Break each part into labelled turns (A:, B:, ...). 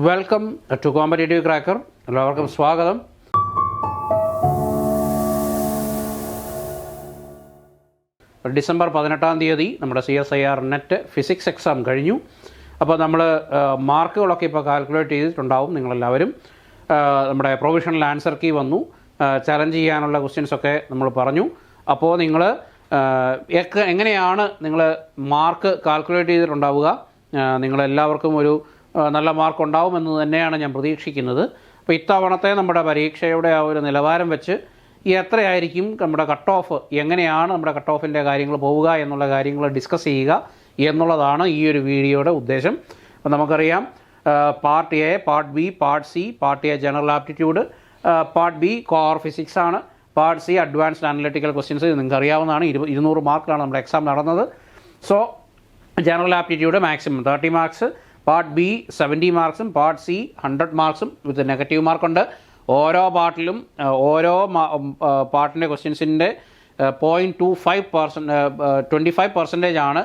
A: Welcome to competitive cracker. എല്ലാവർക്കും സ്വാഗതം. December 18 നമ്മുടെ CSIR നെറ്റ് ഫിസിക്സ് എക്സാം കഴിഞ്ഞു. അപ്പോൾ നമ്മൾ മാർക്കുകളൊക്കെ ഇപ്പോൾ കാൽക്കുലേറ്റ് ചെയ്തിട്ടുണ്ടാവും നിങ്ങളെല്ലാവരും. നമ്മുടെ പ്രൊവിഷണൽ ആൻസർ കീ വന്നു, ചലഞ്ച് ചെയ്യാനുള്ള ക്വസ്റ്റ്യൻസൊക്കെ നമ്മൾ പറഞ്ഞു. അപ്പോൾ നിങ്ങൾ എങ്ങനെയാണ് നിങ്ങൾ മാർക്ക് കാൽക്കുലേറ്റ് ചെയ്തിട്ടുണ്ടാവുക? നിങ്ങളെല്ലാവർക്കും ഒരു നല്ല മാർക്ക് ഉണ്ടാവുമെന്ന് തന്നെയാണ് ഞാൻ പ്രതീക്ഷിക്കുന്നത്. അപ്പോൾ ഇത്തവണത്തെ നമ്മുടെ പരീക്ഷയുടെ ആ ഒരു നിലവാരം വെച്ച് എത്രയായിരിക്കും നമ്മുടെ കട്ട് ഓഫ്, എങ്ങനെയാണ് നമ്മുടെ കട്ട് ഓഫിൻ്റെ കാര്യങ്ങൾ പോവുക എന്നുള്ള കാര്യങ്ങൾ ഡിസ്കസ് ചെയ്യുക എന്നുള്ളതാണ് ഈ ഒരു വീഡിയോയുടെ ഉദ്ദേശം. അപ്പോൾ നമുക്കറിയാം part A, part B, part C. Part A general aptitude, part B core physics ആണ്, part C advanced analytical questions. നിങ്ങൾക്ക് അറിയാവുന്നതാണ്, 200 മാർക്കാണ് നമ്മുടെ എക്സാം നടന്നത്. So general aptitude maximum 30 marks, part B 70 മാർക്സും, പാർട്ട് സി 100 മാർക്സും വിത്ത് നെഗറ്റീവ് മാർക്കുണ്ട്. ഓരോ പാർട്ടിലും ഓരോ പാർട്ടിൻ്റെ ക്വസ്റ്റ്യൻസിൻ്റെ 25% ആണ്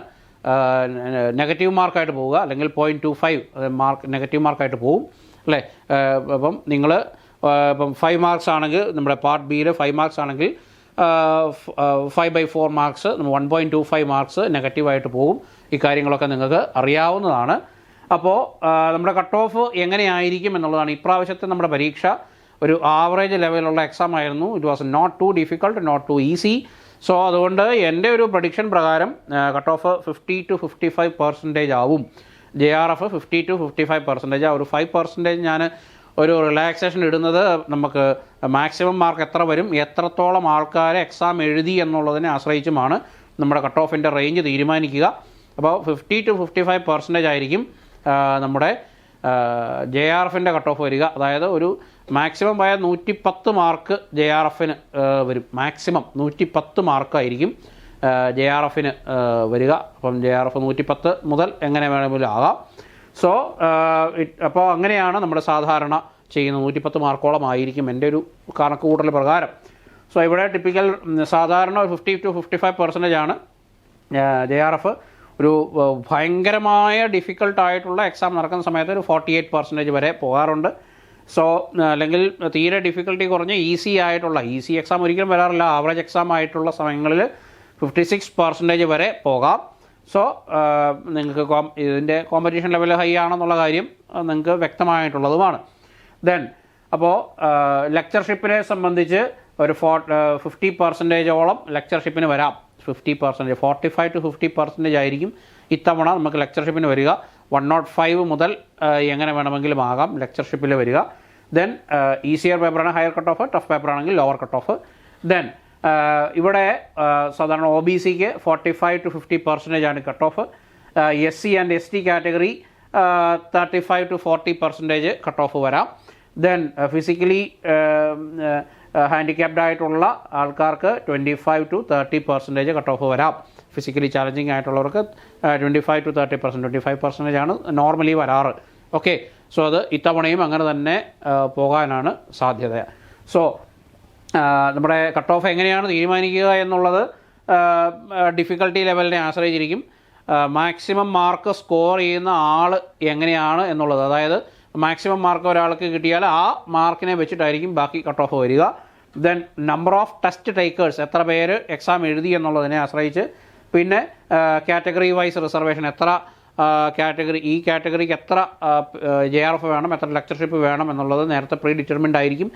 A: നെഗറ്റീവ് മാർക്കായിട്ട് പോവുക, അല്ലെങ്കിൽ 0.25 മാർക്ക് നെഗറ്റീവ് മാർക്കായിട്ട് പോവും അല്ലേ. അപ്പം നിങ്ങൾ ഇപ്പം 5 മാർക്സ് ആണെങ്കിൽ നമ്മുടെ പാർട്ട് ബിയിൽ 5 മാർക്സ് ആണെങ്കിൽ 5/4 മാർക്സ് 1.25 മാർക്സ് നെഗറ്റീവായിട്ട് പോകും. ഈ കാര്യങ്ങളൊക്കെ നിങ്ങൾക്ക് അറിയാവുന്നതാണ്. അപ്പോൾ നമ്മുടെ കട്ട് ഓഫ് എങ്ങനെയായിരിക്കും എന്നുള്ളതാണ്. ഇപ്രാവശ്യത്തെ നമ്മുടെ പരീക്ഷ ഒരു ആവറേജ് ലെവലുള്ള എക്സാം ആയിരുന്നു. It was not too difficult, not too easy. So അതുകൊണ്ട് എൻ്റെ ഒരു പ്രഡിക്ഷൻ പ്രകാരം കട്ട് ഓഫ് 50 to 55% ആവും. JRF 50 to 55%. ആ ഒരു 5% ഞാൻ ഒരു റിലാക്സേഷൻ ഇടുന്നത് നമുക്ക് മാക്സിമം മാർക്ക് എത്ര വരും, എത്രത്തോളം ആൾക്കാർ എക്സാം എഴുതി എന്നുള്ളതിനെ ആശ്രയിച്ചുമാണ് നമ്മുടെ കട്ട് ഓഫിൻ്റെ റേഞ്ച് തീരുമാനിക്കുക. അപ്പോൾ 50 to 55% ആയിരിക്കും നമ്മുടെ JRFൻ്റെ കട്ട് ഓഫ് വരിക. അതായത് ഒരു മാക്സിമം പോയ 110 മാർക്ക് JRFന് വരും. മാക്സിമം 110 മാർക്കായിരിക്കും JRFന് വരിക. അപ്പം JRF 110 മുതൽ എങ്ങനെ വേണമെങ്കിലും ആകാം. സോ അപ്പോൾ അങ്ങനെയാണ് നമ്മുടെ സാധാരണ ചെയ്യുന്നത്. 110 മാർക്കോളം ആയിരിക്കും എൻ്റെ ഒരു കണക്ക് കൂട്ടൽ പ്രകാരം. സോ ഇവിടെ ടിപ്പിക്കൽ സാധാരണ 50 to 55% ആണ് JRF. ഒരു ഭയങ്കരമായ ഡിഫിക്കൽട്ടായിട്ടുള്ള എക്സാം നടക്കുന്ന സമയത്ത് ഒരു 48% വരെ പോകാറുണ്ട്. സോ അല്ലെങ്കിൽ തീരെ ഡിഫിക്കൽട്ടി കുറഞ്ഞ് ഈസി എക്സാം ഒരിക്കലും വരാറില്ല. ആവറേജ് എക്സാം ആയിട്ടുള്ള സമയങ്ങളിൽ 56% വരെ പോകാം. സോ നിങ്ങൾക്ക് ഇതിൻ്റെ കോമ്പറ്റീഷൻ ലെവൽ ഹൈ ആണെന്നുള്ള കാര്യം നിങ്ങൾക്ക് വ്യക്തമായിട്ടുള്ളതുമാണ്. ദെൻ അപ്പോൾ ലെക്ചർഷിപ്പിനെ സംബന്ധിച്ച് ഒരു 50%ഓളം ലെക്ചർഷിപ്പിന് വരാം. 50%, 45 to 50% ആയിരിക്കും ഇത്തവണ നമുക്ക് ലെക്ചർഷിപ്പിന് വരിക. 105 മുതൽ എങ്ങനെ വേണമെങ്കിലും ആകാം ലെക്ചർഷിപ്പിൽ വരിക. ദെൻ ഈസിയർ പേപ്പറാണ് ഹയർ കട്ട് ഓഫ്, ടഫ് പേപ്പറാണെങ്കിൽ ലോവർ കട്ട് ഓഫ്. ദെൻ ഇവിടെ സാധാരണ OBCക്ക് 45 to 50% ആണ് cut off. SC and ST category 35 to 40% cut off വരാം. ദെൻ ഫിസിക്കലി ഹാൻഡിക്യാപ്ഡ് ആയിട്ടുള്ള ആൾക്കാർക്ക് 25 to 30% കട്ട് ഓഫ് വരാം. ഫിസിക്കലി ചാലഞ്ചിങ് ആയിട്ടുള്ളവർക്ക് 25 to 30%, 25% ആണ് നോർമലി വരാറ്. ഓക്കെ, സോ അത് ഇത്തവണയും അങ്ങനെ തന്നെ പോകാനാണ് സാധ്യത. സോ നമ്മുടെ കട്ട് ഓഫ് എങ്ങനെയാണ് തീരുമാനിക്കുക എന്നുള്ളത് ഡിഫിക്കൽട്ടി ലെവലിനെ ആശ്രയിച്ചിരിക്കും. മാക്സിമം മാർക്ക് സ്കോർ ചെയ്യുന്ന ആൾ എങ്ങനെയാണ് എന്നുള്ളത്, അതായത് മാക്സിമം മാർക്ക് ഒരാൾക്ക് കിട്ടിയാൽ ആ മാർക്കിനെ വെച്ചിട്ടായിരിക്കും ബാക്കി കട്ട് ഓഫ് വരിക. Then number of test takers, എത്ര പേര് എക്സാം എഴുതി എന്നുള്ളതിനെ ആശ്രയിച്ച്, പിന്നെ കാറ്റഗറി വൈസ് റിസർവേഷൻ, എത്ര ഈ കാറ്റഗറിക്ക് എത്ര JRF വേണം, എത്ര ലെക്ചർഷിപ്പ് വേണം എന്നുള്ളത് നേരത്തെ പ്രീ ഡിറ്റർമിൻഡ് ആയിരിക്കും.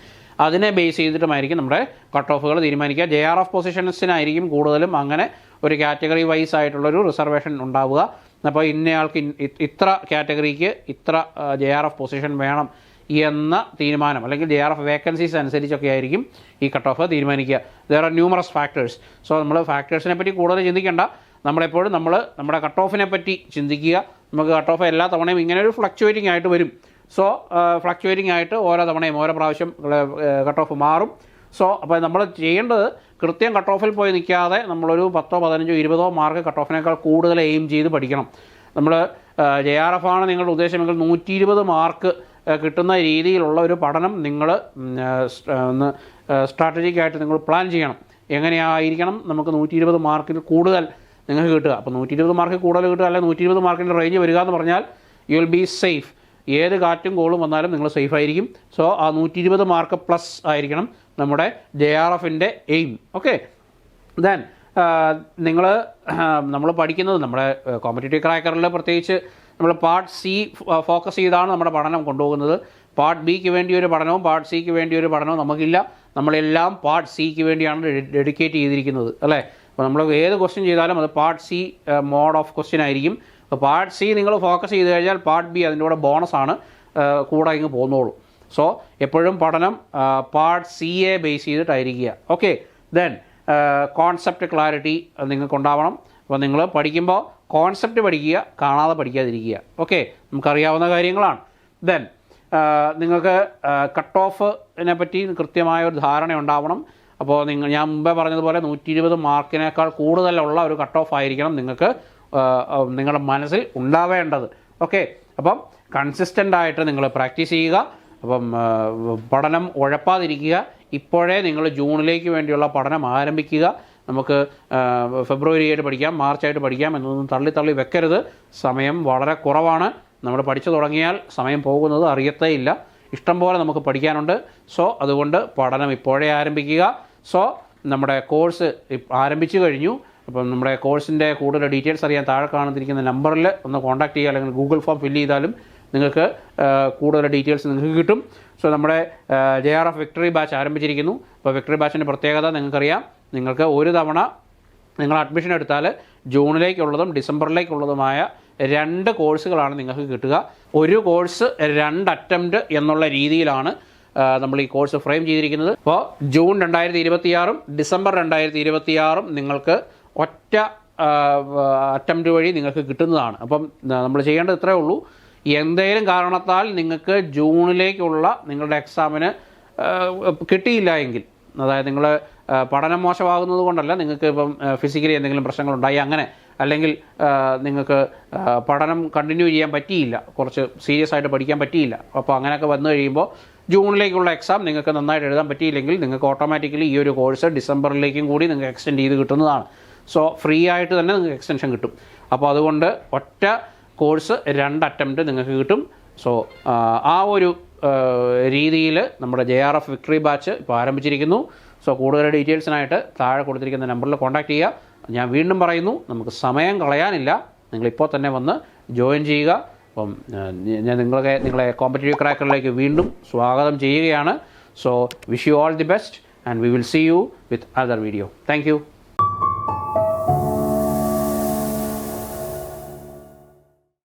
A: അതിനെ ബേസ് ചെയ്തിട്ടുമായിരിക്കും നമ്മുടെ കട്ട് ഓഫുകൾ തീരുമാനിക്കുക. JRF പൊസിഷൻസിനായിരിക്കും കൂടുതലും അങ്ങനെ ഒരു കാറ്റഗറി വൈസ് ആയിട്ടുള്ളൊരു റിസർവേഷൻ ഉണ്ടാവുക. അപ്പോൾ ഇന്നയാൾക്ക് ഇത്ര കാറ്റഗറിക്ക് ഇത്ര JRF പൊസിഷൻ വേണം എന്ന തീരുമാനം, അല്ലെങ്കിൽ JRF വേക്കൻസീസ് അനുസരിച്ചൊക്കെ ആയിരിക്കും ഈ കട്ട് ഓഫ് തീരുമാനിക്കുക. There are numerous factors. So നമ്മൾ ഫാക്ടേഴ്സിനെ പറ്റി കൂടുതൽ ചിന്തിക്കേണ്ട, നമ്മളെപ്പോഴും നമ്മുടെ കട്ട് ഓഫിനെ പറ്റി ചിന്തിക്കുക. നമുക്ക് കട്ട് ഓഫ് എല്ലാ തവണയും ഇങ്ങനെ ഒരു ഫ്ലക്ച്വേറ്റിംഗ് ആയിട്ട് വരും. സോ ഫ്ലക്ച്വേറ്റിംഗ് ആയിട്ട് ഓരോ തവണയും ഓരോ പ്രാവശ്യം കട്ട് ഓഫ് മാറും. സോ അപ്പോൾ നമ്മൾ ചെയ്യേണ്ടത് കൃത്യം കട്ട് ഓഫിൽ പോയി നിൽക്കാതെ നമ്മളൊരു 10, 15, 20 മാർക്ക് കട്ട് ഓഫിനേക്കാൾ കൂടുതൽ എയിം ചെയ്ത് പഠിക്കണം. നമ്മൾ JRF ആണ് നിങ്ങളുടെ ഉദ്ദേശമെങ്കിൽ 120 മാർക്ക് കിട്ടുന്ന രീതിയിലുള്ള ഒരു പഠനം നിങ്ങൾ ഒന്ന് സ്ട്രാറ്റജിക്കായിട്ട് നിങ്ങൾ പ്ലാൻ ചെയ്യണം. എങ്ങനെയായിരിക്കണം നമുക്ക് 120 മാർക്കിൽ കൂടുതൽ നിങ്ങൾക്ക് കിട്ടുക. അപ്പോൾ 120 മാർക്ക് കൂടുതൽ കിട്ടുക, അല്ലെങ്കിൽ 120 മാർക്കിൻ്റെ റേഞ്ച് വരിക എന്ന് പറഞ്ഞാൽ യു വിൽ ബി സേഫ്. ഏത് കാറ്റും കോളും വന്നാലും നിങ്ങൾ സേഫ് ആയിരിക്കും. സോ ആ 120 മാർക്ക് പ്ലസ് ആയിരിക്കണം നമ്മുടെ JRFൻ്റെ എയിം. ഓക്കെ, ദെൻ നമ്മൾ പഠിക്കുന്നത് നമ്മുടെ കോമ്പറ്റേറ്റീവ് ക്രാക്കറിൽ പ്രത്യേകിച്ച് നമ്മൾ പാർട്ട് സി ഫോക്കസ് ചെയ്താണ് നമ്മുടെ പഠനം കൊണ്ടുപോകുന്നത്. പാർട്ട് ബിക്ക് വേണ്ടി ഒരു പഠനവും പാർട്ട് സിക്ക് വേണ്ടി ഒരു പഠനവും നമുക്കില്ല. നമ്മളെല്ലാം പാർട്ട് സിക്ക് വേണ്ടിയാണ് ഡെഡിക്കേറ്റ് ചെയ്തിരിക്കുന്നത്, അല്ലേ? അപ്പോൾ നമ്മൾ ഏത് ക്വസ്റ്റ്യൻ ചെയ്താലും അത് part C mode of question ആയിരിക്കും. അപ്പോൾ പാർട്ട് സി നിങ്ങൾ ഫോക്കസ് ചെയ്ത് കഴിഞ്ഞാൽ പാർട്ട് ബി അതിൻ്റെ കൂടെ ബോണസാണ്, കൂടെ ഇങ്ങ് പോന്നോളൂ. സോ എപ്പോഴും പഠനം പാർട്ട് സിയെ ബേസ് ചെയ്തിട്ടായിരിക്കുക. ഓക്കെ, ദെൻ കോൺസെപ്റ്റ് ക്ലാരിറ്റി നിങ്ങൾക്കുണ്ടാവണം. അപ്പോൾ നിങ്ങൾ പഠിക്കുമ്പോൾ കോൺസെപ്റ്റ് പഠിക്കുക, കാണാതെ പഠിക്കാതിരിക്കുക. ഓക്കെ, നമുക്കറിയാവുന്ന കാര്യങ്ങളാണ്. ദെൻ നിങ്ങൾക്ക് കട്ട് ഓഫിനെ പറ്റി കൃത്യമായ ഒരു ധാരണ ഉണ്ടാവണം. അപ്പോൾ ഞാൻ മുമ്പേ പറഞ്ഞതുപോലെ 120 മാർക്കിനേക്കാൾ കൂടുതലുള്ള ഒരു കട്ട് ഓഫ് ആയിരിക്കണം നിങ്ങൾക്ക് നിങ്ങളുടെ മനസ്സിൽ ഉണ്ടാവേണ്ടത്. ഓക്കെ, അപ്പം കൺസിസ്റ്റൻ്റ് ആയിട്ട് നിങ്ങൾ പ്രാക്ടീസ് ചെയ്യുക. അപ്പം പഠനം ഉഴപ്പാതിരിക്കുക. ഇപ്പോഴേ നിങ്ങൾ ജൂണിലേക്ക് വേണ്ടിയുള്ള പഠനം ആരംഭിക്കുക. നമുക്ക് ഫെബ്രുവരിയായിട്ട് പഠിക്കാം, മാർച്ചായിട്ട് പഠിക്കാം എന്നൊന്നും തള്ളി വെക്കരുത്. സമയം വളരെ കുറവാണ്. നമ്മൾ പഠിച്ചു തുടങ്ങിയാൽ സമയം പോകുന്നത് അറിയത്തേ ഇല്ല. ഇഷ്ടം പോലെ നമുക്ക് പഠിക്കാനുണ്ട്. സോ അതുകൊണ്ട് പഠനം ഇപ്പോഴേ ആരംഭിക്കുക. സോ നമ്മുടെ കോഴ്സ് ആരംഭിച്ചു കഴിഞ്ഞു. അപ്പം നമ്മുടെ കോഴ്സിൻ്റെ കൂടുതൽ ഡീറ്റെയിൽസ് അറിയാൻ താഴെ കാണുന്നിരിക്കുന്ന നമ്പറിൽ ഒന്ന് കോൺടാക്ട് ചെയ്യുക, അല്ലെങ്കിൽ ഗൂഗിൾ ഫോം ഫില്ല് ചെയ്താലും നിങ്ങൾക്ക് കൂടുതൽ ഡീറ്റെയിൽസ് നിങ്ങൾക്ക് കിട്ടും. സോ നമ്മുടെ JRF വിക്ടറി ബാച്ച് ആരംഭിച്ചിരിക്കുന്നു. അപ്പോൾ വിക്ടറി ബാച്ചിൻ്റെ പ്രത്യേകത നിങ്ങൾക്കറിയാം. നിങ്ങൾക്ക് ഒരു തവണ നിങ്ങൾ അഡ്മിഷൻ എടുത്താൽ ജൂണിലേക്കുള്ളതും ഡിസംബറിലേക്കുള്ളതുമായ 2 കോഴ്സുകളാണ് നിങ്ങൾക്ക് കിട്ടുക. ഒരു കോഴ്സ് 2 അറ്റംപ്റ്റ് എന്നുള്ള രീതിയിലാണ് നമ്മൾ ഈ കോഴ്സ് ഫ്രെയിം ചെയ്തിരിക്കുന്നത്. അപ്പോൾ ജൂൺ 2026 ഡിസംബർ 2026 നിങ്ങൾക്ക് ഒറ്റ അറ്റംപ്റ്റ് വഴി നിങ്ങൾക്ക് കിട്ടുന്നതാണ്. അപ്പം നമ്മൾ ചെയ്യേണ്ടത് ഇത്രയേ ഉള്ളൂ. എന്തെങ്കിലും കാരണത്താൽ നിങ്ങൾക്ക് ജൂണിലേക്കുള്ള നിങ്ങളുടെ എക്സാമിന് കിട്ടിയില്ല എങ്കിൽ, അതായത് നിങ്ങൾ പഠനം മോശമാകുന്നത് കൊണ്ടല്ല, നിങ്ങൾക്ക് ഇപ്പം ഫിസിക്കലി എന്തെങ്കിലും പ്രശ്നങ്ങളുണ്ടായി അങ്ങനെ, അല്ലെങ്കിൽ നിങ്ങൾക്ക് പഠനം കണ്ടിന്യൂ ചെയ്യാൻ പറ്റിയില്ല, കുറച്ച് സീരിയസ് ആയിട്ട് പഠിക്കാൻ പറ്റിയില്ല, അപ്പോൾ അങ്ങനെയൊക്കെ വന്നു കഴിയുമ്പോൾ ജൂണിലേക്കുള്ള എക്സാം നിങ്ങൾക്ക് നന്നായിട്ട് എഴുതാൻ പറ്റിയില്ലെങ്കിൽ നിങ്ങൾക്ക് ഓട്ടോമാറ്റിക്കലി ഈ ഒരു കോഴ്സ് ഡിസംബറിലേക്കും കൂടി നിങ്ങൾക്ക് എക്സ്റ്റെൻഡ് ചെയ്ത് കിട്ടുന്നതാണ്. സോ ഫ്രീ ആയിട്ട് തന്നെ നിങ്ങൾക്ക് എക്സ്റ്റൻഷൻ കിട്ടും. അപ്പോൾ അതുകൊണ്ട് ഒറ്റ കോഴ്സ് 2 അറ്റംപ്റ്റ് നിങ്ങൾക്ക് കിട്ടും. സോ ആ ഒരു രീതിയിൽ നമ്മുടെ JRF വിക്ടറി ബാച്ച് ഇപ്പോൾ ആരംഭിച്ചിരിക്കുന്നു. സോ കൂടുതൽ ഡീറ്റെയിൽസിനായിട്ട് താഴെ കൊടുത്തിരിക്കുന്ന നമ്പറിൽ കോൺടാക്ട് ചെയ്യുക. ഞാൻ വീണ്ടും പറയുന്നു, നമുക്ക് സമയം കളയാനില്ല. നിങ്ങളിപ്പോൾ തന്നെ വന്ന് ജോയിൻ ചെയ്യുക. അപ്പം ഞാൻ നിങ്ങളെ കോമ്പറ്റേറ്റീവ് ക്രാക്കറിലേക്ക് വീണ്ടും സ്വാഗതം ചെയ്യുകയാണ്. So wish you all the best and we will see you with other video. Thank U.